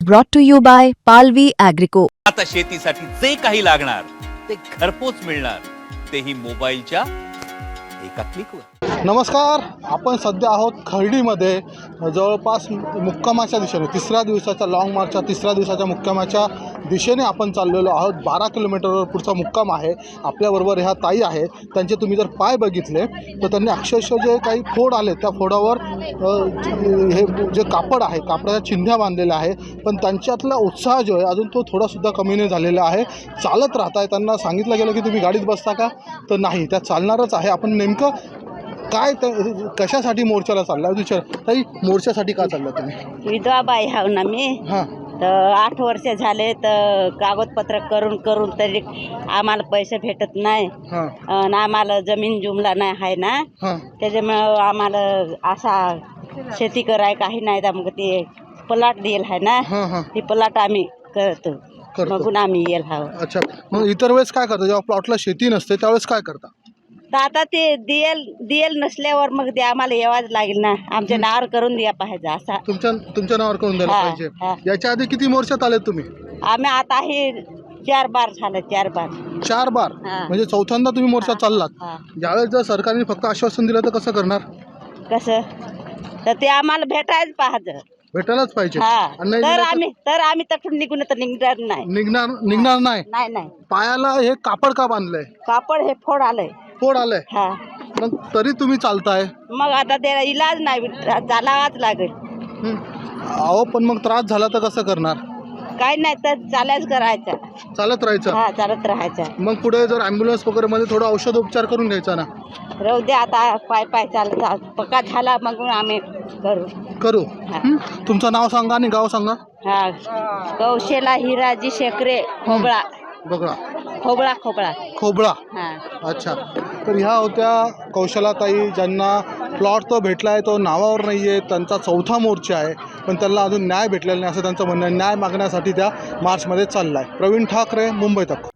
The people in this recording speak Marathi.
brought to you by Palvi Agrico. आता शेतीसाठी जे काही लागणार ते घरपोच मिळणार, तेही मोबाईलच्या एका क्लिकवर। नमस्कार, आपण सध्या आहोत खर्डीमध्ये। जवळपास मुक्कामाच्या दिशेने तिसऱ्या दिवसाच्या लॉंग मार्चच्या तिसऱ्या दिवसाच्या मुक्कामाच्या दिशेने आपण चाललेलो आहोत। 12 किलोमीटरवर पुढचा मुक्काम आहे। आपल्याबरोबर ह्या ताई आहे, त्यांचे तुम्ही जर पाय बघितले तर त्यांनी अक्षरशः जे काही फोड आले त्या फोडावर हे जे कापड आहे, कापडाच्या चिंध्या बांधलेल्या आहे, पण त्यांच्यातला उत्साह जो आहे अजून तो थोडासुद्धा कमी नाही झालेला आहे। चालत राहत आहे। त्यांना सांगितलं गेलं की तुम्ही गाडीत बसता का, तर नाही, त्या चालणारच आहे। आपण नेमकं काय कशासाठी मोर्चाला चालला विचार ताई, मोर्चासाठी का चालला तुम्ही? विधवा बाई हाव ना मी। हां, तर 8 वर्ष झाले तर कागदपत्र करून तरी आम्हाला पैसे भेटत नाही। हां, आणि आम्हाला जमीन जुमला नाही आहे ना, हां, त्याच्यामुळं आम्हाला असा शेती कराय काही नाही। तर मग ते प्लॉट दिल आहे ना, हां, हां, ती प्लॉट आम्ही करतो, मग आम्ही येल हाव। अच्छा, मग इतर वेळेस काय करता जेव्हा प्लॉटला शेती नसते त्यावेळेस काय करता? तर आता ते दियल नसल्यावर मग ते आम्हाला यावाच लागेल ना, आमच्या नावावर करून द्या पाहिजे असा। तुमच्या नावावर करून द्यायला हां, पाहिजे। हां। याच्या आधी किती मोर्चात आले तुम्ही? आम्ही आता हे 4 बार झालं, 4 बार। 4 बार, हां। म्हणजे चौथ्यांदा तुम्ही मोर्चात चाललात। हां। ज्यावेळेस जर सरकारने फक्त आश्वासन दिलं तर कसं करणार? कसं तर ते आम्हाला भेटायच पाहिजे। भेटायलाच पाहिजे। हा, आणि नाही तर दिलं तर आम्ही तटून निघून तर निघणार नाही। निघणार नाही। नाही पायाला हे कापड का बांधलंय? कापड हे फोड आलंय। फोड आलंय, हा, मग तरी तुम्ही चालताय? मग आता त्याला इलाज नाही, चालावाच लागेल। अहो, पण मग त्रास झाला तर कसं करणार? काय नाही तर चालायच करायचं। चालत राहायचं। हा, चालत राहायचं। मग पुढे जर ॲम्ब्युलन्स वगैरे मध्ये थोडा औषध उपचार करून घ्यायचा ना। राहू दे आता, पाय चालत पक्का झाला मग आम्ही करू। हा। तुमचं नाव सांगा आणि गाव सांगा। हा, कौशला हिराजी शेकरे, खोबळा बघा, खोबळा। हा, अच्छा, तर ह्या होत्या कौशलाताई, ज्यांना प्लॉट तो भेटला आहे, तो नावावर नाही आहे, त्यांचा 4था मोर्चा आहे, पण त्यांना अजून न्याय भेटलेला नाही असं त्यांचं म्हणणं आहे। न्याय मागण्यासाठी त्या मार्चमध्ये चालला आहे। प्रवीण ठाकरे, मुंबई तक।